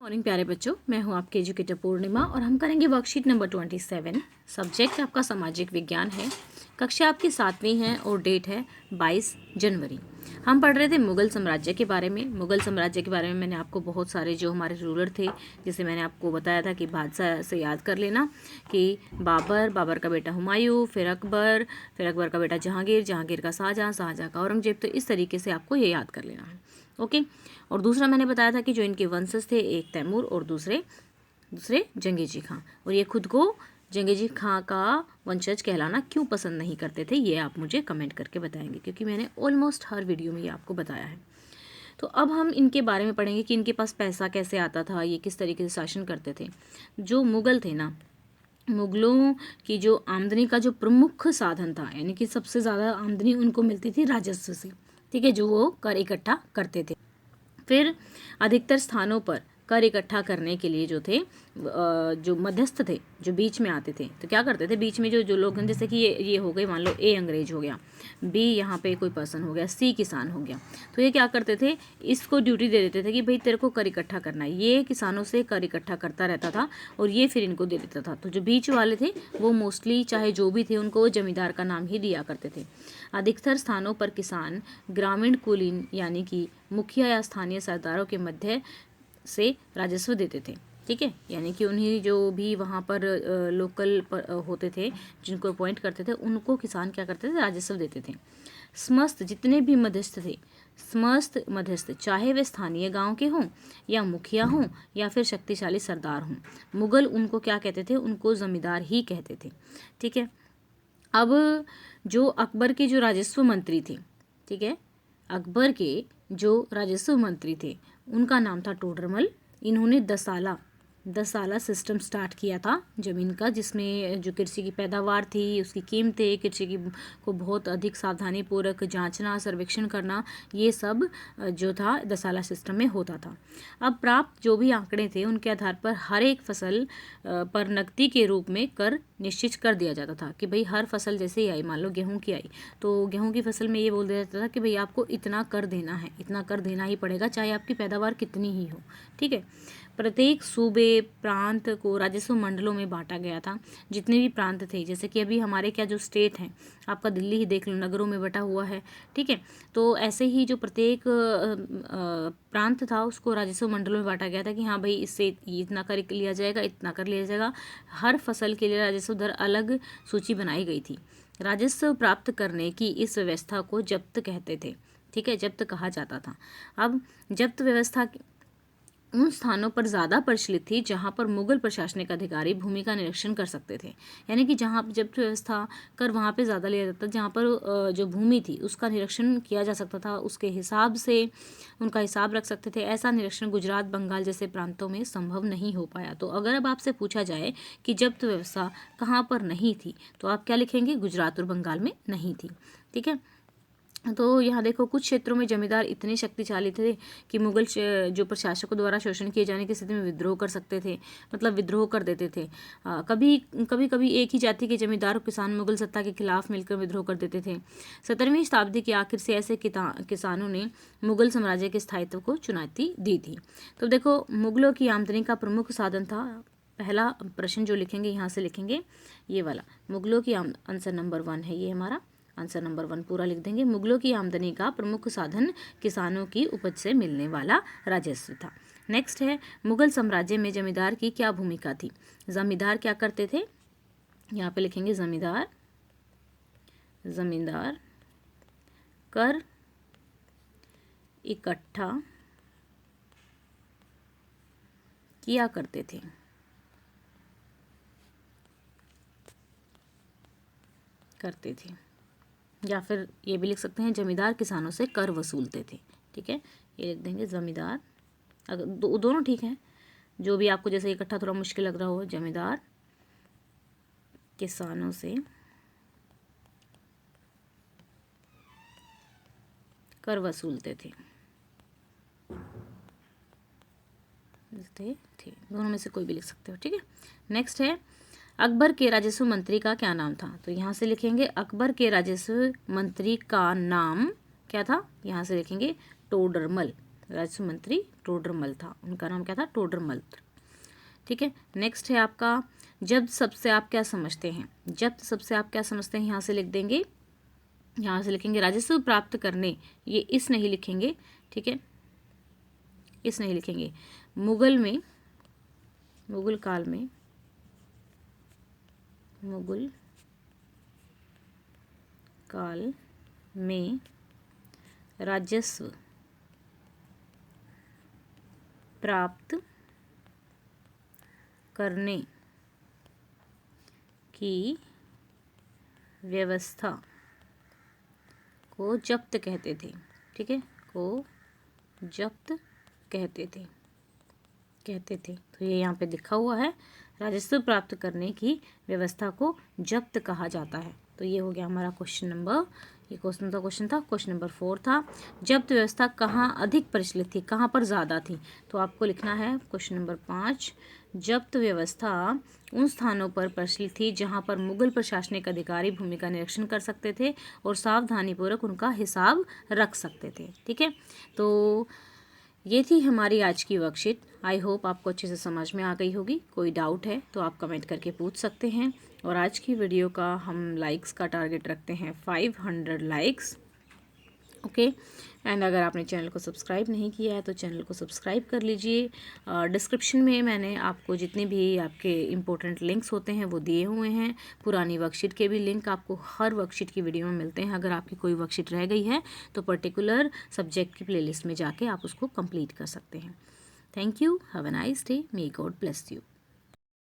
Morning प्यारे बच्चों, मैं हूं आपके एजुकेटर पूर्णिमा और हम करेंगे वर्कशीट नंबर 27। सब्जेक्ट आपका सामाजिक विज्ञान है। कक्षा आपकी 7वीं है और डेट है 22 जनवरी। हम पढ़ रहे थे मुगल साम्राज्य के बारे में। मुगल साम्राज्य के बारे में मैंने आपको बहुत सारे जो हमारे रूलर थे, जिसे मैंने आपको बताया था कि बादशाह से याद कर लेना कि बाबर का बेटा हुमायूं, फिर अकबर का बेटा जहांगीर का शाहजहां का औरंगजेब। तो इस तरीके से आपको ये याद कर लेना है। ओके। और दूसरा मैंने बताया था कि जो इनके वंशज थे, एक तैमूर और दूसरे जंगेजी खां। और ये खुद को जंगेजी खां का वंशज कहलाना क्यों पसंद नहीं करते थे, ये आप मुझे कमेंट करके बताएंगे, क्योंकि मैंने ऑलमोस्ट हर वीडियो में ये आपको बताया है। तो अब हम इनके बारे में पढ़ेंगे कि इनके पास पैसा कैसे आता था, ये किस तरीके से शासन करते थे। जो मुगल थे ना, मुगलों की जो आमदनी का जो प्रमुख साधन था, यानी कि सबसे ज़्यादा आमदनी उनको मिलती थी राजस्व से। ठीक है, जो वो कर इकट्ठा करते थे। फिर अधिकतर स्थानों पर कर इकट्ठा करने के लिए जो थे, जो मध्यस्थ थे, जो बीच में आते थे, तो क्या करते थे, बीच में जो लोग हैं, जैसे कि ये हो गए, मान लो ए अंग्रेज हो गया, बी यहाँ पे कोई पर्सन हो गया, सी किसान हो गया, तो ये क्या करते थे, इसको ड्यूटी दे देते थे कि भाई तेरे को कर इकट्ठा करना है। ये किसानों से कर इकट्ठा करता रहता था और ये फिर इनको दे देता था। तो जो बीच वाले थे वो मोस्टली, चाहे जो भी थे, उनको वो जमींदार का नाम ही दिया करते थे। अधिकतर स्थानों पर किसान ग्रामीण कुलीन, यानी कि मुखिया या स्थानीय सरदारों के मध्य से राजस्व देते थे। ठीक है, यानी कि उन्हीं जो भी वहाँ पर लोकल होते थे, जिनको अपॉइंट करते थे, उनको किसान क्या करते थे, राजस्व देते थे। समस्त जितने भी मध्यस्थ थे, समस्त मध्यस्थ, चाहे वे स्थानीय गांव के हों या मुखिया हों या फिर शक्तिशाली सरदार हों, मुगल उनको क्या कहते थे, उनको जमींदार ही कहते थे। ठीक है। अब जो अकबर के जो राजस्व मंत्री थे, ठीक है, अकबर के जो राजस्व मंत्री थे, उनका नाम था टोडरमल। इन्होंने दसाला सिस्टम स्टार्ट किया था ज़मीन का, जिसमें जो कृषि की पैदावार थी, उसकी कीमतें, कृषि की को बहुत अधिक सावधानी पूर्वक जांचना, सर्वेक्षण करना, ये सब जो था दसाला सिस्टम में होता था। अब प्राप्त जो भी आंकड़े थे, उनके आधार पर हर एक फसल पर नकदी के रूप में कर निश्चित कर दिया जाता था कि भाई हर फसल जैसे ही आई, मान लो गेहूं की आई, तो गेहूं की फसल में ये बोल दिया जाता था कि भाई आपको इतना कर देना है, इतना कर देना ही पड़ेगा, चाहे आपकी पैदावार कितनी ही हो। ठीक है। प्रत्येक सूबे प्रांत को राजस्व मंडलों में बांटा गया था। जितने भी प्रांत थे, जैसे कि अभी हमारे क्या जो स्टेट हैं, आपका दिल्ली ही देख लो, नगरों में बटा हुआ है। ठीक है, तो ऐसे ही जो प्रत्येक प्रांत था, उसको राजस्व मंडलों में बांटा गया था कि हाँ भाई इससे इतना कर लिया जाएगा, इतना कर लिया जाएगा। हर फसल के लिए राजस्व दर अलग सूची बनाई गई थी। राजस्व प्राप्त करने की इस व्यवस्था को जब्त कहते थे। ठीक है, जब्त कहा जाता था। अब जब्त व्यवस्था उन स्थानों पर ज़्यादा प्रचलित थी जहां पर मुगल प्रशासनिक अधिकारी भूमि का निरीक्षण कर सकते थे। यानी कि जहां जब्त व्यवस्था कर वहां पे ज़्यादा लिया जाता, जहां पर जो भूमि थी उसका निरीक्षण किया जा सकता था, उसके हिसाब से उनका हिसाब रख सकते थे। ऐसा निरीक्षण गुजरात, बंगाल जैसे प्रांतों में संभव नहीं हो पाया। तो अगर अब आपसे पूछा जाए कि जब्त व्यवस्था कहाँ पर नहीं थी, तो आप क्या लिखेंगे, गुजरात और बंगाल में नहीं थी। ठीक है। तो यहाँ देखो, कुछ क्षेत्रों में जमींदार इतने शक्तिशाली थे कि मुगल जो प्रशासकों द्वारा शोषण किए जाने की स्थिति में विद्रोह कर सकते थे, मतलब विद्रोह कर देते थे। कभी एक ही जाति के जमींदार और किसान मुगल सत्ता के खिलाफ मिलकर विद्रोह कर देते थे। 17वीं शताब्दी के आखिर से ऐसे किसानों ने मुगल साम्राज्य के स्थायित्व को चुनौती दी थी। तो देखो, मुगलों की आमदनी का प्रमुख साधन था। पहला प्रश्न जो लिखेंगे, यहाँ से लिखेंगे ये वाला, मुगलों की आंसर नंबर 1 है, ये हमारा आंसर नंबर 1 पूरा लिख देंगे। मुगलों की आमदनी का प्रमुख साधन किसानों की उपज से मिलने वाला राजस्व था। नेक्स्ट है, मुगल साम्राज्य में जमींदार की क्या भूमिका थी। जमींदार क्या करते थे, यहाँ पे लिखेंगे जमींदार कर इकट्ठा किया करते थे। या फिर ये भी लिख सकते हैं, जमींदार किसानों से कर वसूलते थे। ठीक है, ये लिख देंगे जमींदार, अगर दोनों ठीक है, जो भी आपको जैसे इकट्ठा थोड़ा मुश्किल लग रहा हो, जमींदार किसानों से कर वसूलते थे। दोनों में से कोई भी लिख सकते हो। ठीक है। नेक्स्ट है, अकबर के राजस्व मंत्री का क्या नाम था। तो यहाँ से लिखेंगे, अकबर के राजस्व मंत्री का नाम क्या था, यहाँ से लिखेंगे टोडरमल। राजस्व मंत्री टोडरमल था, उनका नाम क्या था, टोडरमल। ठीक है, नेक्स्ट है आपका जब्त शब्द से आप क्या समझते हैं। जब्त शब्द से आप क्या समझते हैं, यहाँ से लिख देंगे, यहाँ से लिखेंगे राजस्व प्राप्त करने, ये इस नहीं लिखेंगे, ठीक है, इस नहीं लिखेंगे। मुगल काल में राजस्व प्राप्त करने की व्यवस्था को जब्त कहते थे। ठीक है, को जब्त कहते थे। तो ये यहाँ पे लिखा हुआ है, राजस्व प्राप्त करने की व्यवस्था को जब्त कहा जाता है। तो ये हो गया हमारा क्वेश्चन नंबर, ये क्वेश्चन था क्वेश्चन नंबर 4 था। जब्त व्यवस्था कहाँ अधिक प्रचलित थी, कहाँ पर ज़्यादा थी, तो आपको लिखना है क्वेश्चन नंबर 5, जब्त व्यवस्था उन स्थानों पर प्रचलित थी जहाँ पर मुगल प्रशासनिक अधिकारी भूमि का निरीक्षण कर सकते थे और सावधानीपूर्वक उनका हिसाब रख सकते थे। ठीक है, तो ये थी हमारी आज की वर्कशीट। आई होप आपको अच्छे से समझ में आ गई होगी। कोई डाउट है तो आप कमेंट करके पूछ सकते हैं। और आज की वीडियो का हम लाइक्स का टारगेट रखते हैं 500 लाइक्स। ओके, एंड अगर आपने चैनल को सब्सक्राइब नहीं किया है तो चैनल को सब्सक्राइब कर लीजिए। डिस्क्रिप्शन में मैंने आपको जितने भी आपके इम्पोर्टेंट लिंक्स होते हैं वो दिए हुए हैं। पुरानी वर्कशीट के भी लिंक आपको हर वर्कशीट की वीडियो में मिलते हैं। अगर आपकी कोई वर्कशीट रह गई है तो पर्टिकुलर सब्जेक्ट की प्लेलिस्ट में जाके आप उसको कंप्लीट कर सकते हैं। Thank you, have a nice day, may God bless you.